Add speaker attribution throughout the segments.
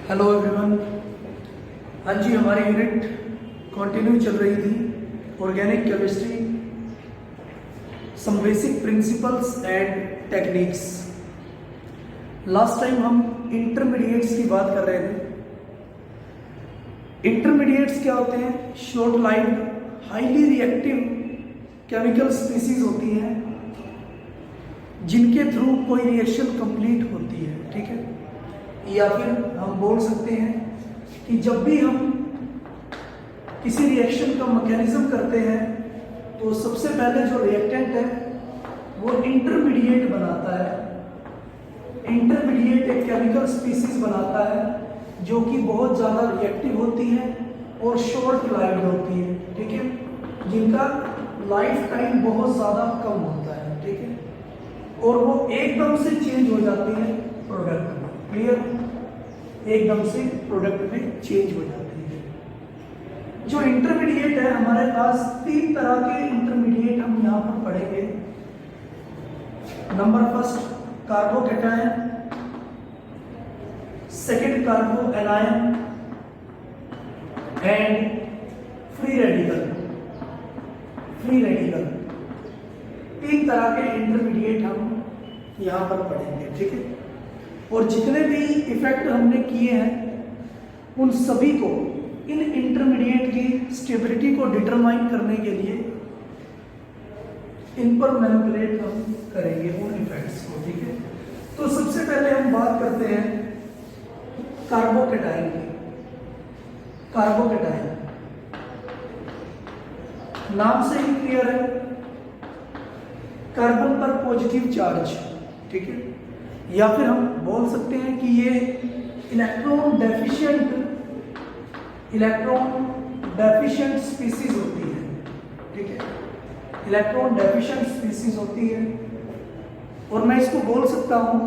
Speaker 1: Hello everyone. हाँ जी, हमारी unit continue चल रही थी organic chemistry, some basic principles and techniques. Last time हम इंटरमीडिएट्स की बात कर रहे थे। इंटरमीडिएट्स क्या होते हैं? Short lived highly reactive chemical species होती हैं जिनके थ्रू कोई रिएक्शन कंप्लीट होती है, ठीक है। या फिर हम बोल सकते हैं कि जब भी हम किसी रिएक्शन का मैकेनिज्म करते हैं तो सबसे पहले जो रिएक्टेंट है वो इंटरमीडिएट बनाता है। इंटरमीडिएट एक केमिकल स्पीसीज बनाता है जो कि बहुत ज़्यादा रिएक्टिव होती है और शॉर्ट लाइव्ड होती है, ठीक है, जिनका लाइफ टाइम बहुत ज़्यादा कम होता है, ठीक है, और वो एकदम से चेंज हो जाती है प्रोडक्ट में। क्लियर? एकदम से प्रोडक्ट में चेंज हो जाती है। जो इंटरमीडिएट है, हमारे पास 3 तरह के इंटरमीडिएट हम यहाँ पर पढ़ेंगे। Number first, carbocation, second कार्बो anion and free radical. 3 तरह के इंटरमीडिएट हम यहाँ पर पढ़ेंगे, ठीक है। और जितने भी इफेक्ट हमने किए हैं उन सभी को, इन इंटरमीडिएट की स्टेबिलिटी को डिटरमाइन करने के लिए इन पर मैनिपुलेट हम करेंगे उन इफेक्ट्स को, ठीक है। तो सबसे पहले हम बात करते हैं कार्बोकैटायन की। कार्बोकैटायन नाम से ही क्लियर है, कार्बन पर पॉजिटिव चार्ज, ठीक है। या फिर हम बोल सकते हैं कि ये इलेक्ट्रॉन डेफिशिएंट स्पीसीज होती है, ठीक है, इलेक्ट्रॉन डेफिशिएंट स्पीसीज होती है। और मैं इसको बोल सकता हूं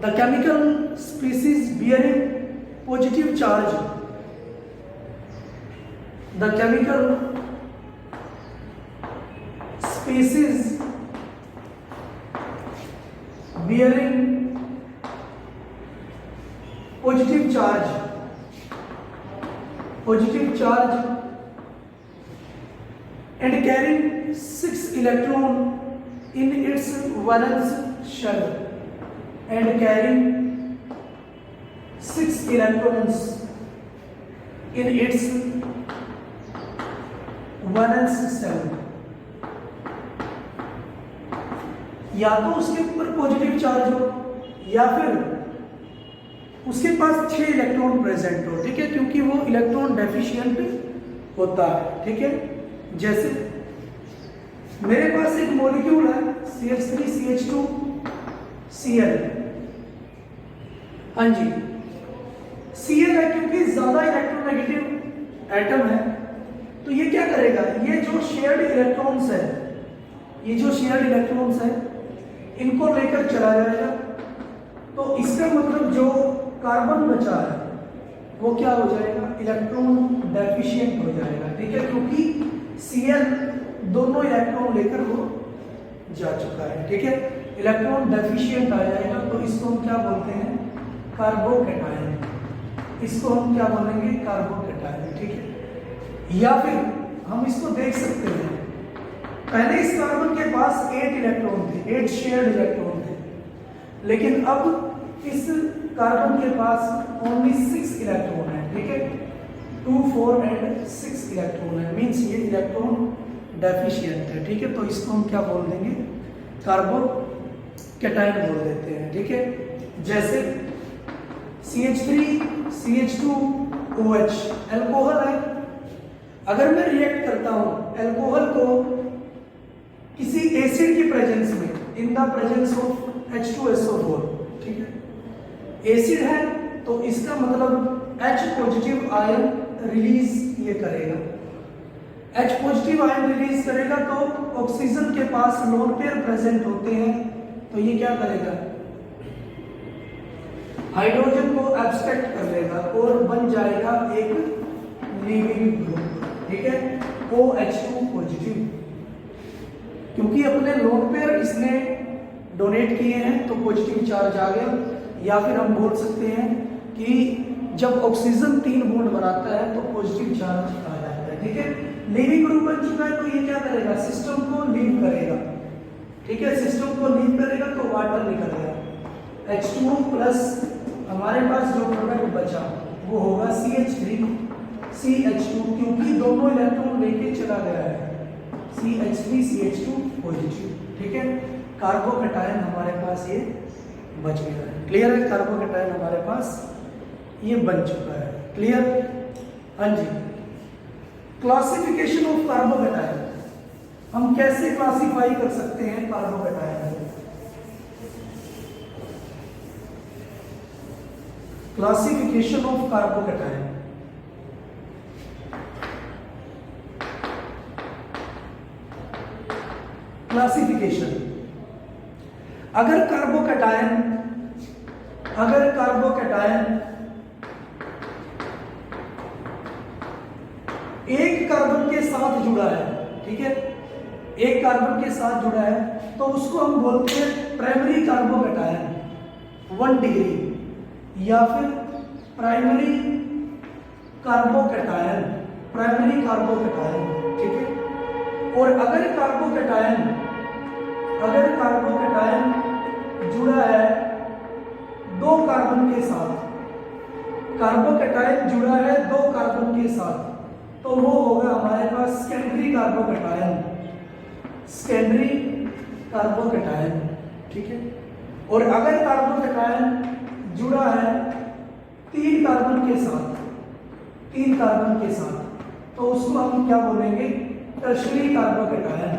Speaker 1: the chemical species bearing positive charge, the chemical species bearing positive charge and carrying 6 electron in its valence shell and carrying 6 electrons in its valence shell। या तो उसके ऊपर पॉजिटिव चार्ज हो या फिर उसके पास 6 इलेक्ट्रॉन प्रेजेंट हो, ठीक है, क्योंकि वो इलेक्ट्रॉन डेफिशिएंट होता है, ठीक है। जैसे मेरे पास एक मॉलिक्यूल है CH3CH2Cl। हाँ जी, Cl है क्योंकि ज्यादा इलेक्ट्रोनेगेटिव एटम है, तो ये क्या करेगा, ये जो शेयर्ड इलेक्ट्रॉन्स है इनको लेकर चला जाएगा। तो इसका मतलब जो कार्बन बचा है वो क्या हो जाएगा, इलेक्ट्रॉन डेफिशिएंट हो जाएगा, ठीक है, क्योंकि Cl दोनों इलेक्ट्रॉन लेकर वो जा चुका है, ठीक है, इलेक्ट्रॉन डेफिशिएंट आ जाएगा। तो इसको हम क्या बोलते हैं, कार्बोकैटायन। इसको हम क्या बोलेंगे, कार्बोकैटायन, ठीक है। या फिर हम इसको देख सकते हैं, पहले इस कार्बन के पास 8 इलेक्ट्रॉन थे, 8 शेयर्ड इलेक्ट्रॉन थे, लेकिन अब इस कार्बन के पास ओनली 6 इलेक्ट्रॉन है, ठीक है, 2, 4 एंड 6 इलेक्ट्रॉन है, मींस ये इलेक्ट्रॉन डेफिशिएंट है, ठीक है। तो इसको हम क्या बोल देंगे, कार्बोकैटायन बोल देते हैं, ठीक है। जैसे CH3CH2OH अल्कोहल है। अगर मैं रिएक्ट करता हूं अल्कोहल को किसी एसिड की प्रेजेंस में, in the presence of H2SO4, ठीक है, एसिड है तो इसका मतलब H पॉजिटिव आयन रिलीज ये करेगा। H पॉजिटिव आयन रिलीज करेगा तो ऑक्सीजन के पास लोन पेयर प्रेजेंट होते हैं, तो ये क्या करेगा, हाइड्रोजन को एब्स्ट्रैक्ट कर लेगा और बन जाएगा एक लीविंग ग्रुप, ठीक है, OH2 पॉजिटिव, क्योंकि अपने लोन पेयर इसने डोनेट किए हैं तो पॉजिटिव चार्ज आ गया। या फिर हम बोल सकते हैं कि कि जब ऑक्सीजन 3 बॉन्ड बनाता है तो पॉजिटिव चार्ज आ जाता है, ठीक है। लीविंग ग्रुप बन चुका है तो ये क्या करेगा, सिस्टम को लीव करेगा, ठीक है, सिस्टम को लीव करेगा तो वाटर निकलेगा। H2O प्लस हमारे पास जो प्रोडक्ट बचा वो होगा CH3CH2, क्योंकि दोनों इलेक्ट्रॉन लेके चला गया है, CH3CH2 पॉजिटिव, ठीक है। कार्बोकैटायन हमारे पास ये बच गया है, क्लियर है। कार्बोकैटायन हमारे पास ये बन चुका है, क्लियर। हाँ जी, क्लासिफिकेशन ऑफ कार्बोकैटायन, हम कैसे क्लासिफाई कर सकते हैं कार्बोकैटायन को। क्लासिफिकेशन ऑफ कार्बोकैटायन, क्लासिफिकेशन, अगर कार्बोकैटायन एक कार्बन के साथ जुड़ा है, ठीक है, एक कार्बन के साथ जुड़ा है तो उसको हम बोलते हैं प्राइमरी कार्बोकैटायन 1 डिग्री, या फिर प्राइमरी कार्बोकैटायन, ठीक है। और अगर कार्बोकैटायन जुड़ा है 2 कार्बन के साथ, कार्बोकैटायन जुड़ा है 2 कार्बन के साथ, तो वो होगा हमारे पास सेकेंडरी कार्बोकैटायन, ठीक है। और अगर कार्बोकैटायन जुड़ा है 3 कार्बन के साथ, तो उसको हम क्या बोलेंगे, टर्शरी कार्बोकैटायन,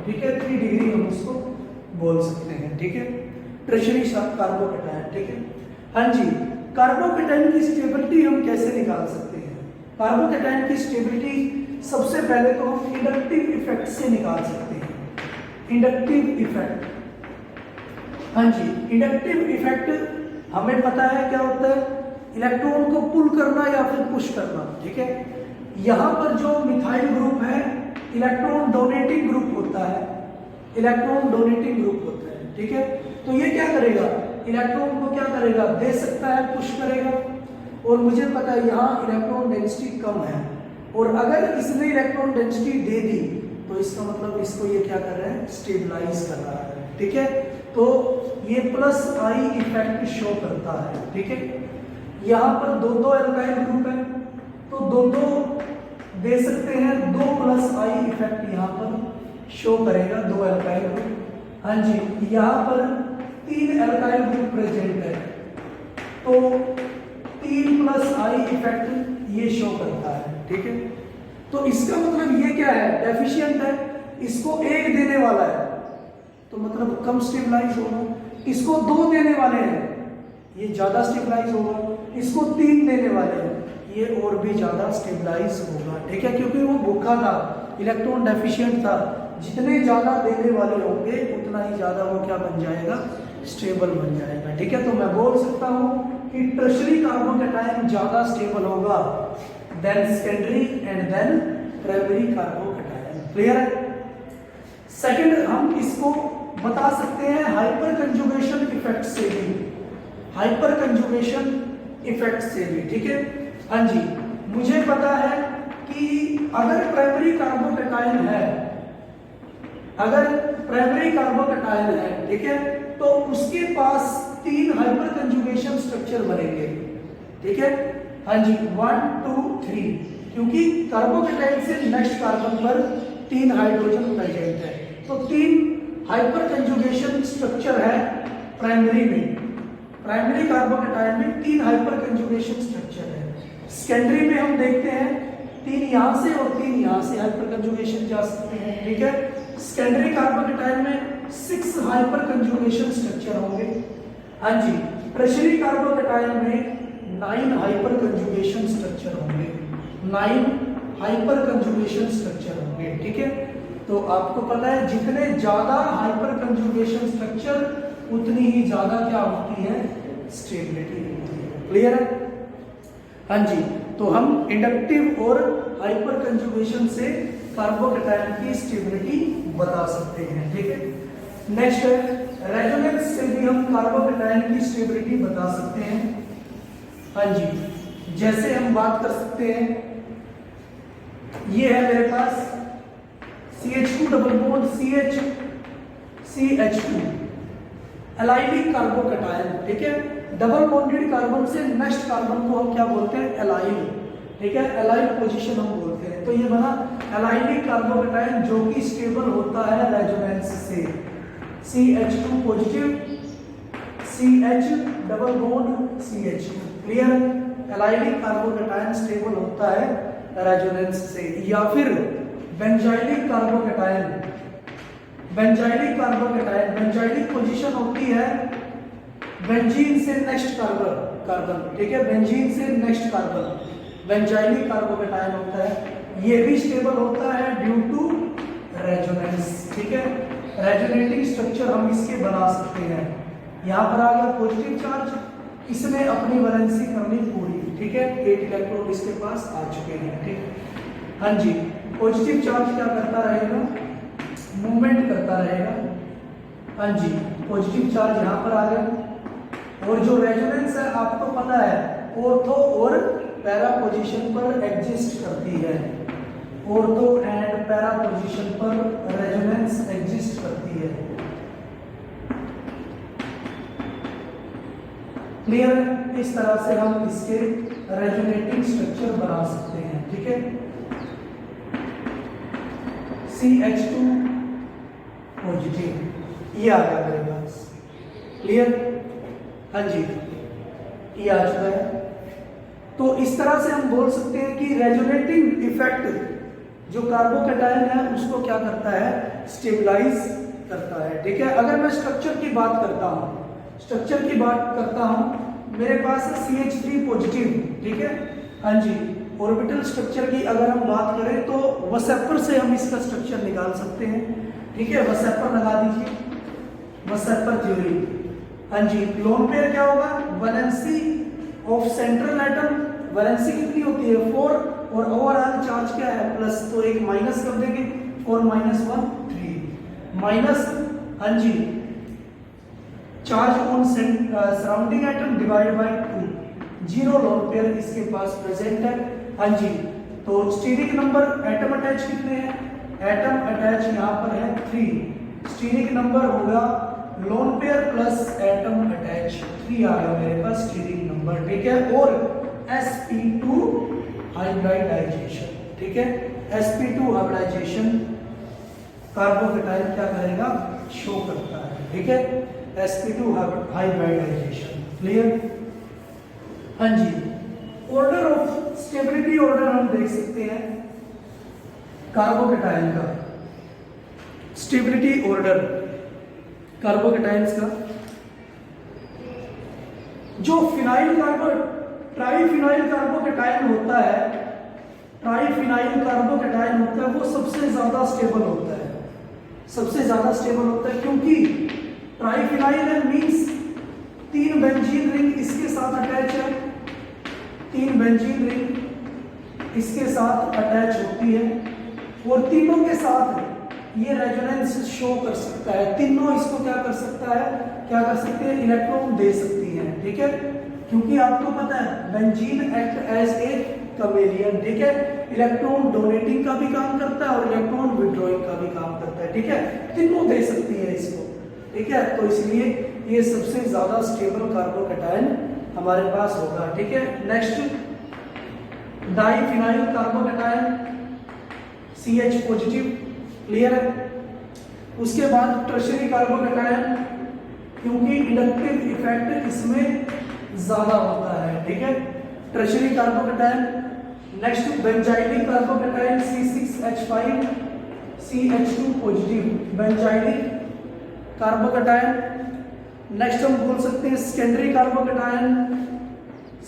Speaker 1: ठीक है। 3 डिग्री हम उसको बोल सकते हैं, ठीक है, टर्शरी कार्बोकैटायन, ठीक है। हाँ जी, कार्बोकैटायन की स्टेबिलिटी हम कैसे निकाल सकते हैं। कार्बोकैटायन की स्टेबिलिटी सबसे पहले तो हम इंडक्टिव इफेक्ट से निकाल सकते हैं, इंडक्टिव इफेक्ट। हाँ जी, इंडक्टिव इफेक्ट हमें पता है क्या होता है, इलेक्ट्रॉन को पुल करना या फिर पुश करना, ठीक है। यहाँ पर जो मिथाइल ग्रुप है इलेक्ट्रॉन डोनेटिंग ग्रुप होता है, ठीक है। तो ये क्या करेगा, इलेक्ट्रॉन को क्या करेगा, दे सकता है, पुश करेगा। और मुझे पता है यहाँ इलेक्ट्रॉन डेंसिटी कम है, और अगर इसने इलेक्ट्रॉन डेंसिटी दे दी तो इसका मतलब इसको ये क्या कर रहा है, स्टेबलाइज कर रहा है, ठीक है। तो ये प्लस आई इफेक्ट शो करता है, ठीक है। यहाँ पर 2 एल्काइल ग्रुप है तो 2 दे सकते हैं, 2 प्लस आई इफेक्ट यहाँ पर शो करेगा, 2 एल्काइल ग्रुप। हाँ जी, यहाँ पर 3 एल्काइल ग्रुप प्रेजेंट है तो 3 प्लस आई इफेक्ट ये शो करता है, ठीक है। तो इसका मतलब ये क्या है, डेफिशिएंट है, इसको 1 देने वाला है तो मतलब कम स्टेबलाइज होगा, इसको 2 देने वाले हैं ये ज्यादा स्टेबलाइज होगा, इसको 3 देने वाले हैं ये और भी ज्यादा स्टेबलाइज होगा, ठीक है, क्योंकि वो भूखा था, इलेक्ट्रॉन डेफिशिएंट था। जितने ज्यादा देने वाले होंगे उतना ही ज्यादा वो क्या बन जाएगा, स्टेबल बन जाएगा, ठीक है। तो मैं बोल सकता हूं कि टर्शरी कार्बोकैटायन ज्यादा स्टेबल होगा then secondary and then primary carbocation, clear है। सेकंड, हम इसको बता सकते हैं हाइपर कंजुगेशन इफेक्ट से भी, ठीक है। हाँ जी, मुझे पता है कि अगर प्राइमरी कार्बोकैटायन है, ठीक है, तो उसके पास 3 हाइपर कंजुगेशन स्ट्रक्चर बनेंगे, ठीक है। हाँ जी, 1 2 3, क्योंकि कार्बोकैटायन से नेक्स्ट कार्बन पर 3 हाइड्रोजन प्रेजेंट है, तो 3 हाइपर कंजुगेशन स्ट्रक्चर है प्राइमरी कार्बोकैटायन में 3 हाइपर कंजुगेशन स्ट्रक्चर है। सेकेंडरी में हम देखते हैं 3 यहाँ से और 3 यहाँ से हाइपर कंजुगेशन जा सकते हैं, ठीक है। सेकेंडरी कार्बोकैटायन में 6 हाइपर कंजुगेशन स्ट्रक्चर होंगे। हाँ जी, टर्शरी कार्बोकैटायन में 9 हाइपर कंजुगेशन स्ट्रक्चर होंगे, 9 हाइपर कंजुगेशन स्ट्रक्चर होंगे, ठीक है। तो आपको पता है जितने ज्यादा हाइपर कंजुगेशन स्ट्रक्चर उतनी ही ज्यादा क्या होती है, स्टेबिलिटी होती है, क्लियर है। हाँ जी, तो हम इंडक्टिव और हाइपर कंजुगेशन से कार्बोकैटायन की स्टेबिलिटी बता सकते हैं, ठीक है। नेक्स्ट है रेजोनेंस से भी हम कार्बोकेटायन की स्टेबिलिटी बता सकते हैं। हाँ जी, जैसे हम बात कर सकते हैं, ये है मेरे पास CH2 double bond CH2 allylic carbocation, ठीक है। डबल बॉन्डेड कार्बन से नेक्स्ट कार्बन को हम क्या बोलते हैं, एलाइल, ठीक है, एलाइल पोजीशन हम बोलते हैं। तो ये बना एलाइलिक कार्बोकेटायन जो कि स्टेबल होता है रेजोनेंस से। CH2 positive, CH double bond CH2, clear. Allylic carbocation stable होता है रेजोनेंस से। या फिर benzylic carbocation, benzylic carbocation, benzylic position होती है बेंजीन से नेक्स्ट कार्बन, ठीक है, बेंजीन से नेक्स्ट कार्बन बेंजाइलिक कार्बोकेटायन होता है। ये भी स्टेबल होता है ड्यू टू रेजोनेंस, ठीक है। रेजोनेटिंग स्ट्रक्चर हम इसके बना सकते हैं। यहाँ पर आ गया पॉजिटिव चार्ज, इसने अपनी वैलेंसी करनी पूरी, ठीक है, 8 इलेक्ट्रॉन इसके पास आ चुके हैं, ठीक। हाँ जी, पॉजिटिव चार्ज क्या करता रहेगा, मूवमेंट करता रहेगा। हाँ जी, पॉजिटिव चार्ज यहाँ पर आ गया। और जो रेजोनेंस है आपको पता है ऑर्थो और पैरा पोजीशन पर एग्जिस्ट करती है। ऑर्थो एंड पैरा पोजीशन पर रेजोनेंस एग्जिस्ट करती है, क्लियर। इस तरह से हम इसके रेजोनेटिंग स्ट्रक्चर बना सकते हैं, ठीक है। CH2 पॉजिटिव, ये आ गया मेरे पास, क्लियर। हाँ जी, ये आ चुका है। तो इस तरह से हम बोल सकते हैं कि रेजोनेटिंग इफेक्ट जो कार्बोकेटायन है उसको क्या करता है, स्टेबलाइज करता है, ठीक है। अगर मैं स्ट्रक्चर की बात करता हूँ, स्ट्रक्चर की बात करता हूँ, मेरे पास है CH3 पॉजिटिव, ठीक है। हाँ जी, ऑर्बिटल स्ट्रक्चर की अगर हम बात करें तो वसेपर से हम इसका स्ट्रक्चर निकाल सकते हैं, ठीक है। वसेपर लगा दीजिए, वसेपर थ्योरी। हाँ जी, लोन पेयर क्या होगा, valency of central atom, valency कितनी होती है 4, और ओवरऑल चार्ज क्या है प्लस, तो एक माइनस कर देंगे, 4 - 1 3 माइनस। हाँ जी, charge on surrounding atom divide by 2, 0 lone pair इसके पास प्रेजेंट है। हाँ जी, तो स्टीरिक नंबर एटम अटैच कितने हैं, एटम अटैच यहाँ पर है 3, स्टीरिक नंबर होगा lone pair plus atom attach 3 आ गया मेरे पास स्टीरिक नंबर, ठीक है। और sp2 हाइब्रिडाइजेशन, ठीक है, sp2 हाइब्रिडाइजेशन कार्बोकेटायन क्या करेगा, शो करता है, ठीक है, sp2 हाइब्रिडाइजेशन, क्लियर। हाँ जी, ऑर्डर ऑफ स्टेबिलिटी ऑर्डर हम देख सकते हैं कार्बोकेटायन का, स्टेबिलिटी ऑर्डर कार्बोकेटायंस का। जो फिनाइल ट्राइफिनाइल कार्बोकेटायन होता है, ट्राइफिनाइल कार्बोकेटायन होता है, वो सबसे ज्यादा स्टेबल होता है, सबसे ज्यादा स्टेबल होता है, क्योंकि ट्राइफिनाइल मींस 3 बेंजीन रिंग इसके साथ अटैच है, 3 बेंजीन रिंग इसके साथ अटैच होती है, और तीनों के साथ ये रेजोनेंस शो कर सकता है, तीनों इसको क्या कर सकता है, क्या कर सकते हैं, इलेक्ट्रॉन दे सकती है, ठीक है। क्योंकि आपको पता है benzene act as a chameleon, ठीक है, इलेक्ट्रॉन डोनेटिंग का भी काम करता है और इलेक्ट्रॉन विड्रॉइंग का भी काम करता है, ठीक है, तीनों दे सकती है इसको, ठीक है। तो इसलिए ये सबसे ज्यादा स्टेबल कार्बोकेटायन हमारे पास होगा, ठीक है। Next diphenyl carbocation CH positive, clear है। उसके बाद टर्शियरी कार्बोकेटायन, क्योंकि इंडक्टिव इफेक्ट इसमें ज्यादा होता है, ठीक है, tertiary carbocation. Next benzylic carbocation C6H5 CH2 positive, benzylic carbocation. Next हम बोल सकते हैं secondary carbocation,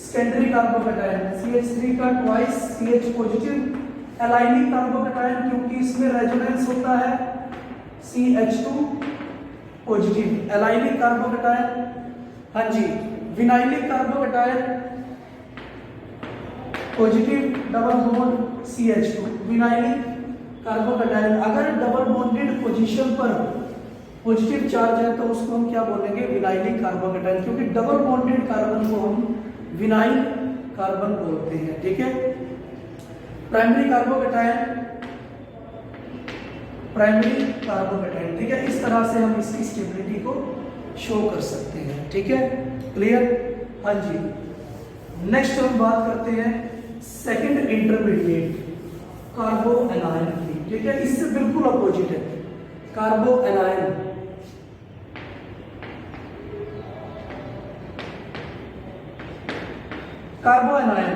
Speaker 1: secondary carbocation CH3 का twice CH positive, allylic carbocation, क्योंकि इसमें रेजोनेंस होता है CH2 पॉजिटिव, एलाइनिक कार्बोकेटायन। हाँ जी, vinylic carbocation positive double bond CH2, vinylic carbocation अगर डबल बॉन्डेड पोजीशन पर पॉजिटिव चार्ज है तो उसको हम क्या बोलेंगे, विनाइलिक कार्बोकेटायन, क्योंकि डबल बॉन्डेड कार्बन को हम विनाइल कार्बन बोलते हैं। ठीक है, प्राइमरी कार्बोकेटायन, प्राइमरी कार्बोकेटायन। ठीक है, इस तरह से हम इसकी स्टेबिलिटी को शो कर सकते हैं। ठीक है, क्लियर? हाँ जी। नेक्स्ट हम बात करते हैं सेकंड इंटरमीडिएट कार्बो एनायन की। ठीक है, इससे बिल्कुल अपोजिट है कार्बो एनायन। कार्बो एनायन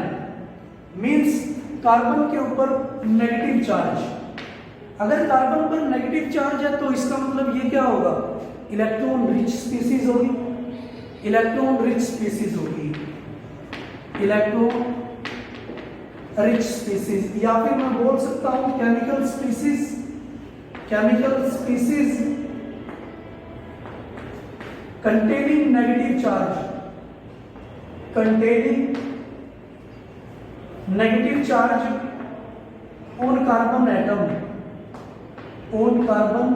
Speaker 1: मीन्स कार्बन के ऊपर नेगेटिव चार्ज। अगर कार्बन पर नेगेटिव चार्ज है तो इसका मतलब ये क्या होगा, इलेक्ट्रॉन रिच स्पीसीज होगी, इलेक्ट्रॉन रिच स्पीसीज होगी, इलेक्ट्रॉन रिच स्पीसीज, या फिर मैं बोल सकता हूं chemical species, chemical species containing negative charge, containing negative charge on carbon atom, on carbon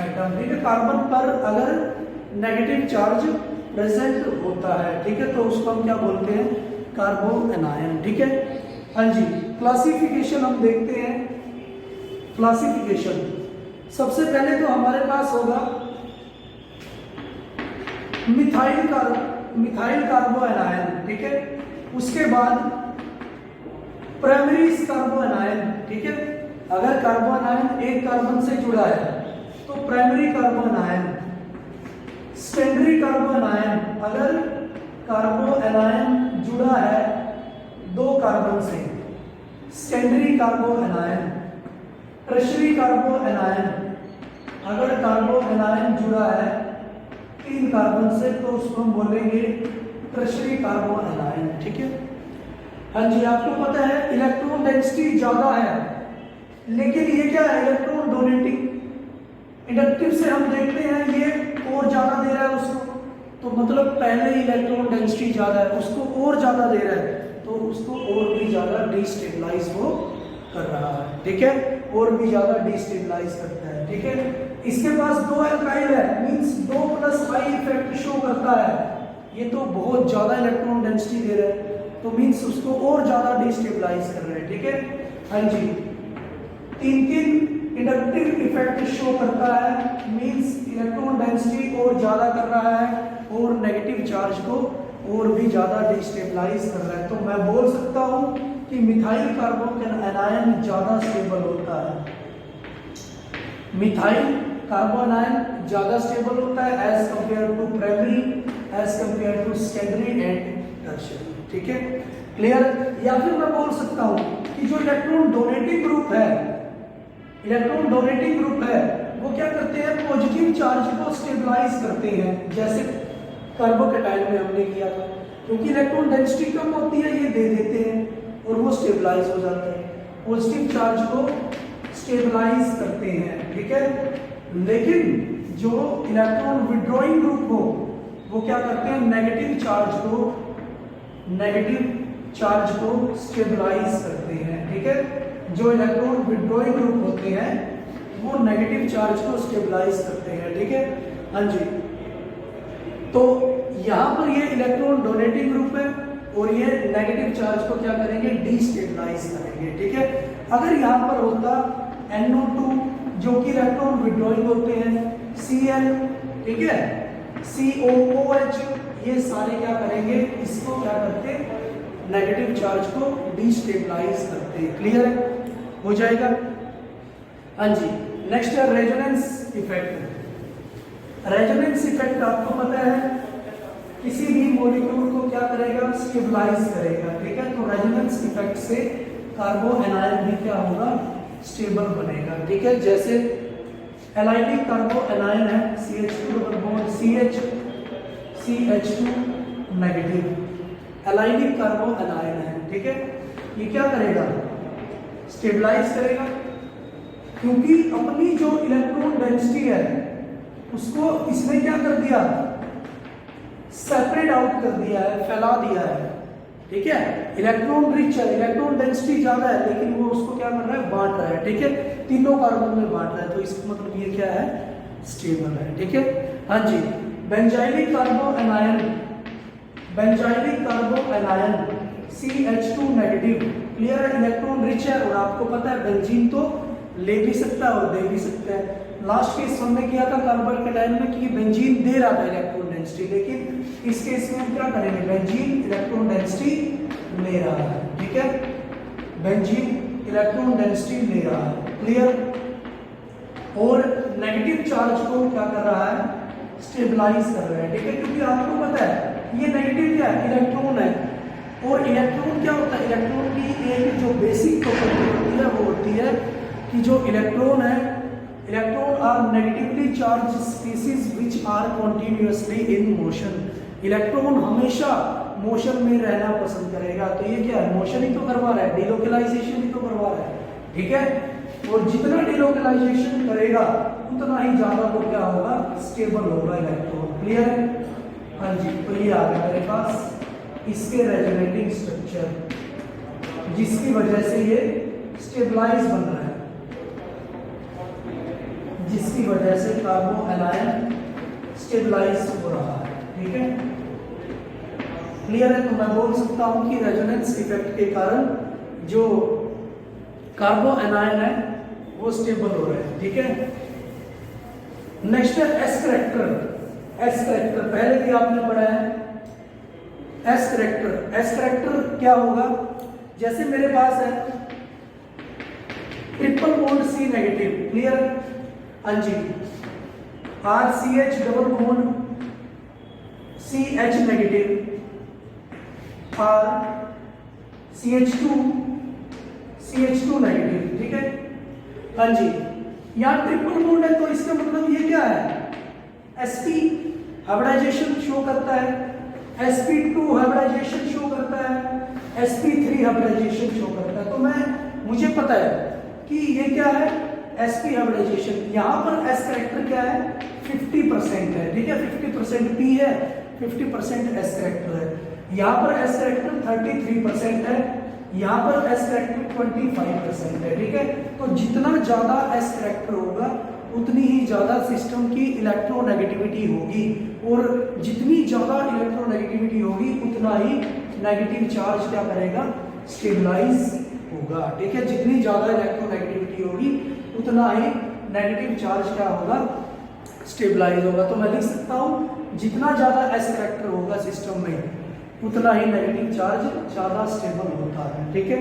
Speaker 1: atom. ठीक है, कार्बन पर अगर नेगेटिव चार्ज प्रेजेंट होता है, ठीक है, तो उसको हम क्या बोलते हैं, कार्बो एनायन। ठीक है, हाँ जी। क्लासिफिकेशन हम देखते हैं, क्लासिफिकेशन सबसे पहले तो हमारे पास होगा मिथाइल कार्बो एनायन। ठीक है, उसके बाद प्राइमरी कार्बो एनायन। ठीक है, अगर कार्बो एनायन एक कार्बन से जुड़ा है तो प्राइमरी कार्बो एनायन, सेकेंडरी कार्बो एनायन, अगर कार्बो एनायन जुड़ा है दो कार्बन से, सेकेंडरी कार्बो एनायन, टर्शियरी कार्बो एनायन, अगर कार्बो एनायन जुड़ा है तीन कार्बन से तो उसको हम बोलेंगे टर्शियरी कार्बो एनायन। ठीक है, हाँ जी। आपको पता है इलेक्ट्रॉन डेंसिटी ज्यादा है, लेकिन ये क्या है, इलेक्ट्रॉन डोनेटिंग। इंडक्टिव से हम देखते हैं ये और ज्यादा दे रहा है उसको, तो मतलब पहले इलेक्ट्रॉन डेंसिटी ज्यादा है, उसको और ज्यादा दे रहा है, तो उसको और भी ज्यादा डिस्टेबलाइज वो कर रहा है। ठीक है, और भी ज्यादा डिस्टेबलाइज करता है। ठीक है, इसके पास दो एल्काइल है, मींस 2+ हाई इफेक्ट शो करता है, ये तो बहुत ज्यादा इलेक्ट्रॉन डेंसिटी दे रहा है, तो मींस उसको और ज्यादा डिस्टेबलाइज कर रहे हैं। ठीक है, हाँ जी। 3 इंडक्टिव इफेक्ट शो करता है, मींस इलेक्ट्रॉन डेंसिटी और ज्यादा कर रहा है और नेगेटिव चार्ज को और भी ज्यादा डिस्टेबलाइज कर रहा है। तो मैं बोल सकता हूं कि मिथाइल कार्बो एनायन ज्यादा स्टेबल होता है, मिथाइल कार्बो एनायन ज्यादा स्टेबल होता है as compare to primary, as compare to secondary and tertiary. ठीक है, क्लियर? या फिर मैं बोल सकता हूं कि जो इलेक्ट्रॉन डोनेटिंग ग्रुप है, इलेक्ट्रॉन डोनेटिंग ग्रुप है, वो क्या करते हैं, पॉजिटिव चार्ज को स्टेबलाइज करते हैं, जैसे कार्बोकेटायन में हमने किया था, क्योंकि इलेक्ट्रॉन डेंसिटी कम होती है, ये दे देते हैं और वो स्टेबलाइज हो जाते हैं, पॉजिटिव चार्ज को स्टेबलाइज करते हैं। ठीक है, लेकिन जो इलेक्ट्रॉन विड्रॉइंग ग्रुप हो वो क्या करते हैं, नेगेटिव चार्ज को स्टेबलाइज करते हैं। ठीक है, जो इलेक्ट्रॉन विड्रॉइंग ग्रुप होते हैं वो नेगेटिव चार्ज को स्टेबलाइज करते हैं। ठीक है, हाँ जी। तो यहाँ पर ये इलेक्ट्रॉन डोनेटिंग ग्रुप है और ये नेगेटिव चार्ज को क्या करेंगे, डिस्टेबलाइज करेंगे। ठीक है, अगर यहाँ पर होता NO2 जो कि इलेक्ट्रॉन विड्रॉइंग होते हैं, Cl, ठीक है, COOH, ये सारे क्या करेंगे, इसको क्या करते, नेगेटिव चार्ज को डिस्टेबलाइज करते हैं। क्लियर हो जाएगा? हाँ जी। नेक्स्ट है रेजोनेंस इफेक्ट। रेजोनेंस इफेक्ट आपको पता है किसी भी मॉलिक्यूल को क्या करेगा, स्टेबलाइज करेगा। ठीक है, तो रेजोनेंस इफेक्ट से कार्बो एनायन भी क्या होगा, स्टेबल बनेगा। ठीक है, जैसे एलाइनिक कार्बो एनायन है, CH2 नेगेटिव, एलाइनिक कार्बो एनायन है। ठीक है, ये क्या करेगा, स्टेबलाइज करेगा, क्योंकि अपनी जो इलेक्ट्रॉन डेंसिटी है उसको इसने क्या कर दिया, सेपरेट आउट कर दिया है, फैला दिया है। ठीक है, इलेक्ट्रॉन रिच है, इलेक्ट्रॉन डेंसिटी ज्यादा है, लेकिन वो उसको क्या कर रहा है, बांट रहा है। ठीक है, तीनों कार्बन में बांट रहा है, तो इसका मतलब ये क्या है, स्टेबल है, ठीक है। हाँ जी, benzylic कार्बो anion CH2 negative, clear है, इलेक्ट्रॉन रिच है और आपको पता है बेंजीन तो ले भी सकता है और दे भी सकता है। लास्ट केस हमने किया था कार्बन कैटायन में कि बेंजीन दे रहा था इलेक्ट्रॉन डेंसिटी, लेकिन इस केस में हम क्या करेंगे, बेंजीन इलेक्ट्रॉन डेंसिटी ले रहा है, ठीक है, बेंजीन इलेक्ट्रॉन डेंसिटी ले रहा है, क्लियर। और नेगेटिव चार्ज को क्या कर रहा है, स्टेबलाइज कर रहा है, ठीक है, क्योंकि आपको पता है ये नेगेटिव क्या है, इलेक्ट्रॉन है, और इलेक्ट्रॉन क्या होता है, इलेक्ट्रॉन की एक जो बेसिक प्रॉपर्टी होती है वो होती है कि जो इलेक्ट्रॉन है, electron are negatively charge species which are continuously in motion. Electron हमेशा मोशन में रहना पसंद करेगा, तो ये क्या है, मोशन ही तो करवा रहा है, डिलोकलाइजेशन ही तो करवा रहा है, ठीक है। और जितना डिलोकलाइजेशन करेगा उतना ही ज्यादा वो क्या होगा, स्टेबल होगा इलेक्ट्रॉन, क्लियर है। हाँ जी, तो ये आ गया मेरे पास इसके रेजोनेटिंग स्ट्रक्चर, जिसकी वजह से ये स्टेबलाइज बन रहा है, जिसकी वजह से कार्बो एनायन स्टेबलाइज हो रहा है, ठीक है, क्लियर है। तो मैं बोल सकता हूं कि रेजोनेंस इफेक्ट के कारण जो कार्बो एनायन है वो स्टेबल हो रहे हैं, ठीक है। नेक्स्ट है एस करेक्टर। एस करेक्टर पहले भी आपने पढ़ा है। एस करेक्टर क्या होगा, जैसे मेरे पास है triple bond C negative, clear, हाँ जी, RCH double bond CH negative, CH2 negative, ठीक है, हाँ जी। यहाँ ट्रिपल बॉन्ड है तो इसका मतलब ये क्या है, sp हाइब्रिडाइजेशन शो करता है, sp2 हाइब्रिडाइजेशन शो करता है, sp3 हाइब्रिडाइजेशन शो करता है। तो मुझे पता है कि ये क्या है, sp हाइब्रिडाइजेशन। यहाँ पर s करेक्टर क्या है, 50% है, ठीक है, 50% p है, 50% s करेक्टर है। यहाँ पर s करेक्टर 33% है, यहाँ पर s करेक्टर 25% है, ठीक है। तो जितना ज्यादा s करेक्टर होगा उतनी ही ज्यादा सिस्टम की इलेक्ट्रोनेगेटिविटी होगी, और जितनी ज्यादा इलेक्ट्रोनेगेटिविटी होगी उतना ही नेगेटिव चार्ज क्या करेगा, स्टेबलाइज होगा, ठीक है। जितनी ज्यादा इलेक्ट्रोनेगेटिविटी होगी उतना ही नेगेटिव चार्ज क्या होगा, स्टेबलाइज होगा। तो मैं लिख सकता हूं जितना ज्यादा एस करेक्टर होगा सिस्टम में उतना ही नेगेटिव चार्ज ज्यादा स्टेबल होता है, ठीक है।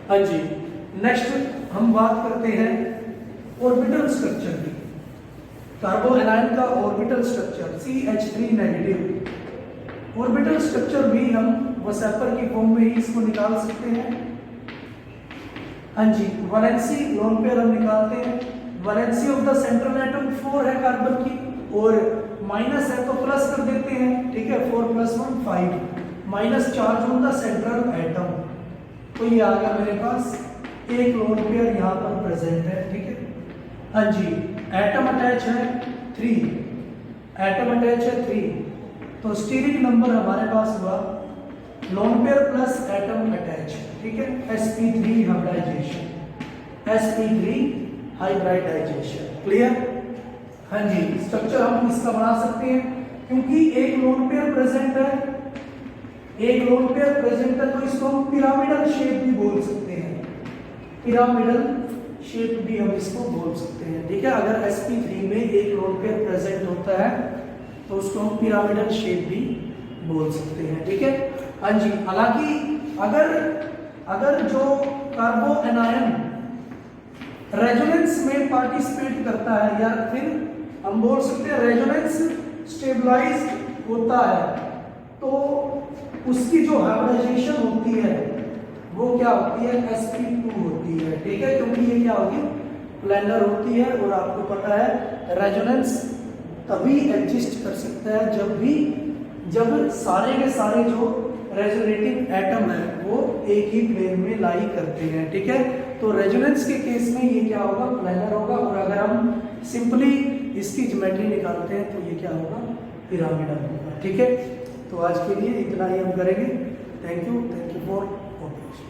Speaker 1: हाँ जी, नेक्स्ट हम बात करते हैं ऑर्बिटल स्ट्रक्चर की। कार्बो एनायन का orbital structure CH3 negative. Orbital structure भी हम वसेपर की फॉर्म में ही इसको निकाल सकते हैं। हाँ जी, वैलेंसी लोन पेयर हम निकालते हैं। Valency of the central atom 4 है कार्बन की, और माइनस है तो प्लस कर देते हैं, ठीक है, 4 + 1 5, minus charge on the central atom. तो ये आ गया मेरे पास एक लोन पेयर यहाँ पर प्रेजेंट है, ठीक है। हाँ जी, एटम अटैच है 3, एटम अटैच है 3, तो स्टीरिक नंबर हमारे पास हुआ lone pair plus atom attach, ठीक है, sp3 hybridisation, sp3 hybridisation, clear. हाँ जी, स्ट्रक्चर हम इसका बना सकते हैं क्योंकि एक लोन पेयर प्रेजेंट है, तो इसको हम पिरामिडल शेप भी बोल सकते हैं, पिरामिडल शेप भी हम इसको बोल सकते हैं, ठीक है। अगर sp3 में एक लोन पेयर प्रेजेंट होता है तो उसको हम पिरामिडल शेप भी बोल सकते हैं, ठीक है। हाँ जी, हालांकि अगर जो कार्बो एनायन रेजोनेंस में पार्टिसिपेट करता है, या फिर हम बोल सकते हैं रेजोनेंस स्टेबलाइज होता है, तो उसकी जो हाइब्रिडाइजेशन होती है वो क्या होती है, sp2 होती है, ठीक है, क्योंकि ये क्या होगी, प्लेनर होती है। और आपको पता है रेजोनेंस तभी एग्जिस्ट कर सकता है जब सारे के सारे जो रेजोनेटिंग एटम है वो एक ही प्लेन में लाई करते हैं, ठीक है। तो रेजोनेंस के केस में ये क्या होगा, प्लेनर होगा, और अगर हम सिंपली इसकी ज्योमेट्री निकालते हैं तो ये क्या होगा, पिरामिडल होगा, ठीक है। तो आज के लिए इतना ही हम करेंगे। Thank you for observation.